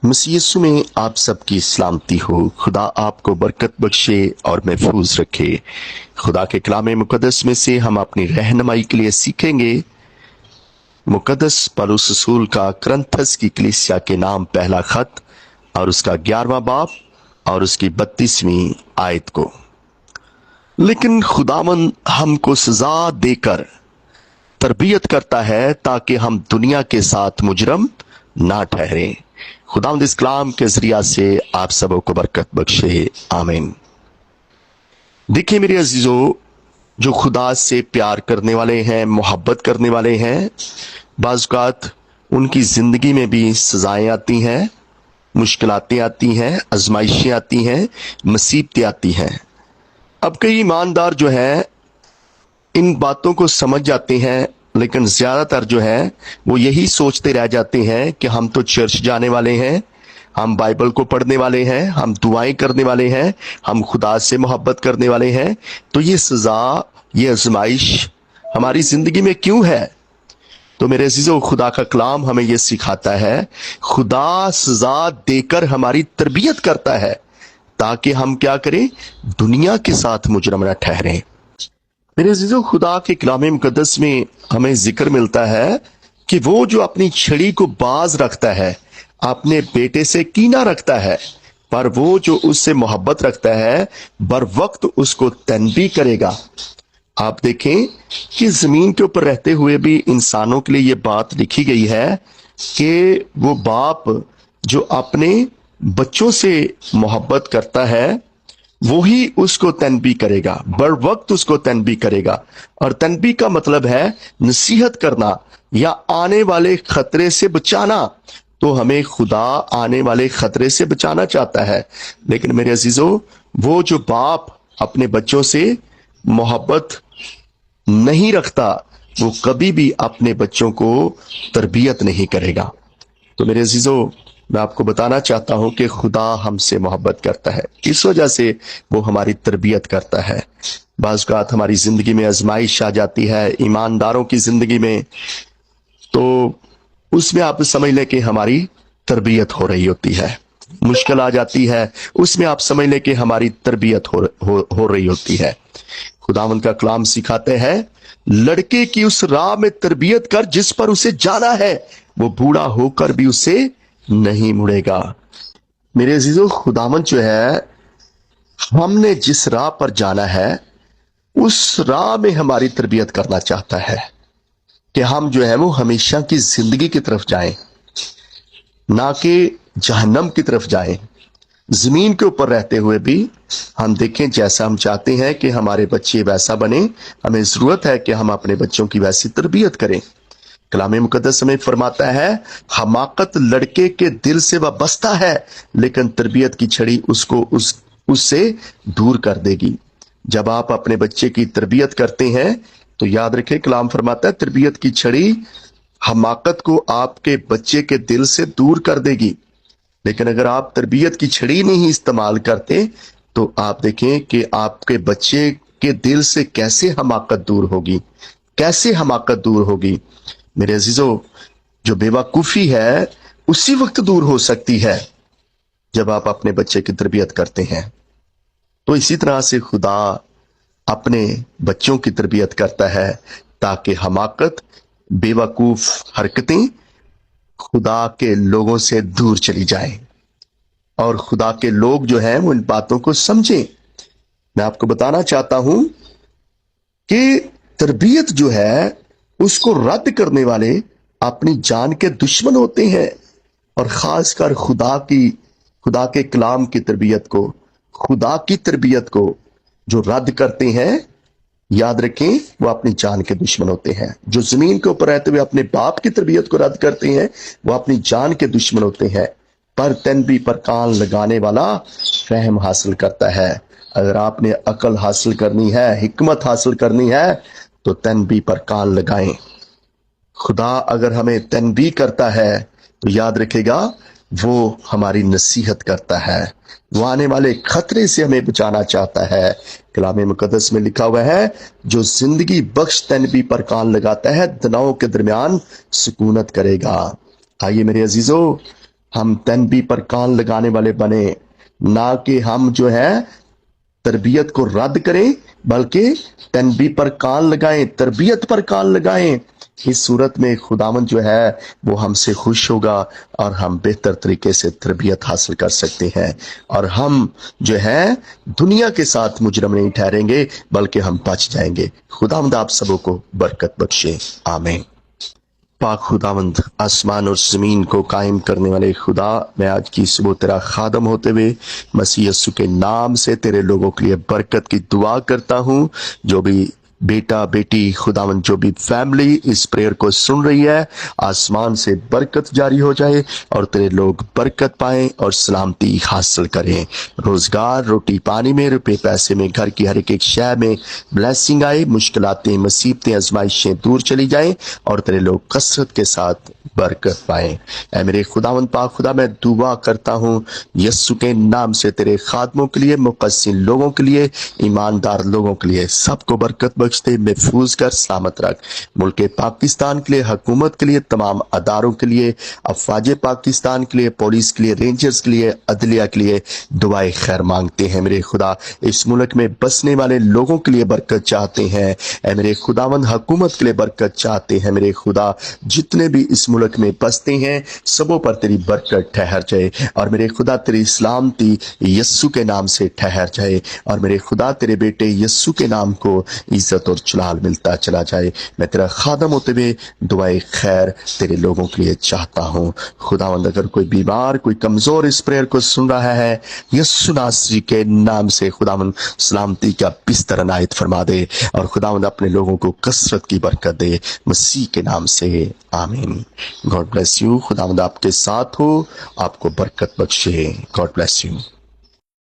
मसीह यीशु में आप सबकी सलामती हो। खुदा आपको बरकत बख्शे और महफूज रखे। खुदा के कलाम मुकद्दस में से हम अपनी रहनुमाई के लिए सीखेंगे मुकद्दस पौलुस रसूल का करंथस की कलीसिया के नाम पहला खत और उसका 11वां बाब और उसकी 32वीं आयत को। लेकिन खुदावन हमको सजा देकर तरबियत करता है ताकि हम दुनिया के साथ मुजरम ना ठहरें। खुदावंद इस कलाम के जरिया से आप सबों को बरकत बख्शे, आमीन। देखिए मेरे अजीजों, जो खुदा से प्यार करने वाले हैं, मोहब्बत करने वाले हैं, बाज़ औक़ात उनकी जिंदगी में भी सजाएं आती हैं, मुश्किलातें आती हैं, आजमाइशें आती हैं, मुसीबतें आती हैं। अब कई ईमानदार जो है इन बातों को समझ जाते हैं, लेकिन ज्यादातर जो है वो यही सोचते रह जाते हैं कि हम तो चर्च जाने वाले हैं, हम बाइबल को पढ़ने वाले हैं, हम दुआएं करने वाले हैं, हम खुदा से मोहब्बत करने वाले हैं, तो ये सजा, ये आजमाइश हमारी जिंदगी में क्यों है? तो मेरे अजीजों, खुदा का कलाम हमें ये सिखाता है, खुदा सजा देकर हमारी तरबियत करता है ताकि हम क्या करें? दुनिया के साथ मुजरम न ठहरें। मेरे अजीजों, खुदा के कलाम मुकद्दस में हमें जिक्र मिलता है कि वो जो अपनी छड़ी को बाज रखता है, अपने बेटे से कीना रखता है, पर वो जो उससे मोहब्बत रखता है बर वक्त उसको तनबीह करेगा। आप देखें कि जमीन के ऊपर रहते हुए भी इंसानों के लिए ये बात लिखी गई है कि वो बाप जो अपने बच्चों से मोहब्बत करता है वही उसको तनबीह करेगा, बर वक्त उसको तनबीह करेगा। और तनबीह का मतलब है नसीहत करना या आने वाले खतरे से बचाना। तो हमें खुदा आने वाले खतरे से बचाना चाहता है। लेकिन मेरे अजीजों, वो जो बाप अपने बच्चों से मोहब्बत नहीं रखता वो कभी भी अपने बच्चों को तरबियत नहीं करेगा। तो मेरे अजीजों, मैं आपको बताना चाहता हूं कि खुदा हमसे मोहब्बत करता है, इस वजह से वो हमारी तरबियत करता है। बाज़ औक़ात हमारी जिंदगी में आजमाइश आ जाती है, ईमानदारों की जिंदगी में, तो उसमें आप समझ लें कि हमारी तरबियत हो रही होती है। मुश्किल आ जाती है, उसमें आप समझ लें कि हमारी तरबियत हो रही होती है। खुदावंद का कलाम सिखाते हैं, लड़के की उस राह में तरबियत कर जिस पर उसे जाना है, वो बूढ़ा होकर भी उसे नहीं मुड़ेगा। मेरे अजीजों, खुदावंद जो है हमने जिस राह पर जाना है उस राह में हमारी तरबियत करना चाहता है कि हम जो है वो हमेशा की जिंदगी की तरफ जाएं, ना कि जहन्नम की तरफ जाएं। जमीन के ऊपर रहते हुए भी हम देखें जैसा हम चाहते हैं कि हमारे बच्चे वैसा बने, हमें जरूरत है कि हम अपने बच्चों की वैसी तरबियत करें। कलाम मुकद्दस में फरमाता है, हमाकत लड़के के दिल से वाबस्ता है, लेकिन तरबियत की छड़ी उसको उससे दूर कर देगी। जब आप अपने बच्चे की तरबियत करते हैं तो याद रखें, कलाम फरमाता है तरबियत की छड़ी हमाकत को आपके बच्चे के दिल से दूर कर देगी। लेकिन अगर आप तरबियत की छड़ी नहीं इस्तेमाल करते तो आप देखें कि आपके बच्चे के दिल से कैसे हमाकत दूर होगी, कैसे हमाकत दूर होगी। मेरे अजीजों, जो बेवकूफी है उसी वक्त दूर हो सकती है जब आप अपने बच्चे की तरबियत करते हैं। तो इसी तरह से खुदा अपने बच्चों की तरबियत करता है ताकि हमाकत, बेवकूफ हरकतें खुदा के लोगों से दूर चली जाएं और खुदा के लोग जो हैं वो इन बातों को समझें। मैं आपको बताना चाहता हूं कि तरबियत जो है उसको रद्द करने वाले अपनी जान के दुश्मन होते हैं, और खासकर खुदा के कलाम की तरबियत को, खुदा की तरबियत को जो रद्द करते हैं, याद रखें वो अपनी जान के दुश्मन होते हैं। जो जमीन के ऊपर रहते हुए अपने बाप की तरबियत को रद्द करते हैं वो अपनी जान के दुश्मन होते हैं। पर तनबीह पर कान लगाने वाला फहम हासिल करता है। अगर आपने अकल हासिल करनी है, हिकमत हासिल करनी है, तो तनबीह पर कान लगाएं। खुदा अगर हमें तनबीह करता है तो याद रखेगा वो हमारी नसीहत करता है, वो आने वाले खतरे से हमें बचाना चाहता है। कलाम मुकद्दस में लिखा हुआ है, जो जिंदगी बख्श तनबीह पर कान लगाता है दनाओं के दरमियान सुकूनत करेगा। आइए मेरे अजीजों, हम तनबी पर कान लगाने वाले बने, ना कि हम जो है तरबियत को रद्द करें, बल्कि तनबी पर कान लगाएं, तरबियत पर कान लगाएं। इस सूरत में खुदावंद जो है वो हमसे खुश होगा और हम बेहतर तरीके से तरबियत हासिल कर सकते हैं, और हम जो है दुनिया के साथ मुजरम नहीं ठहरेंगे बल्कि हम बच जाएंगे। खुदावंद आप सबों को बरकत बख्शे, आमीन। पाक खुदावंद, आसमान और ज़मीन को कायम करने वाले खुदा, मैं आज की सुबह तेरा खादम होते हुए मसीह यस्सु के नाम से तेरे लोगों के लिए बरकत की दुआ करता हूँ। जो भी बेटा बेटी खुदावंद, जो भी फैमिली इस प्रेयर को सुन रही है, आसमान से बरकत जारी हो जाए और तेरे लोग बरकत पाएं और सलामती हासिल करें। रोजगार, रोटी पानी में, रुपए पैसे में, घर की हर एक शय में ब्लेसिंग आए, मुश्किलातें, मुसीबतें, आजमाइशें दूर चली जाएं और तेरे लोग कसरत के साथ बरकत पाएं। ऐ मेरे खुदावंद पाक खुदा, मैं दुआ करता हूँ यस्सु के नाम से तेरे खादमों के लिए, मुक़स्सिन लोगों के लिए, ईमानदार लोगों के लिए, सबको बरकत बख्शते, महफूज कर, सलामत रख। मुल्क पाकिस्तान के लिए, हुकूमत के लिए, तमाम अदारों के लिए, अफवाज पाकिस्तान के लिए, पुलिस के लिए, रेंजर्स के लिए, अदलिया के लिए दुआए खैर मांगते हैं। मेरे खुदा, इस मुल्क में बसने वाले लोगों के लिए बरकत चाहते हैं। ऐ मेरे खुदावंद, हुकूमत के लिए बरकत चाहते हैं। मेरे खुदा, जितने भी इस मुल्क में बसते हैं सबों पर तेरी बरकत ठहर जाए, और मेरे खुदा तेरी सलामती यस्सु के नाम से ठहर जाए, और मेरे खुदा तेरे बेटे यस्सु के नाम को इज्जत और जलाल मिलता चला जाए। मैं तेरा खादम होते हुए दुआए खैर तेरे लोगों के लिए चाहता हूँ। खुदावंद, अगर कोई बीमार, कोई कमजोर इस प्रेयर को सुन रहा है, यस्सु नासरी के नाम से खुदावंद सलामती का बिस्तर अनायत फरमा दे, और खुदावंद अपने लोगों को कसरत की बरकत दे, मसीह के नाम से, आमीन। God bless you. खुदावंद आपके साथ हो, आपको बरकत बख्शे। God bless you.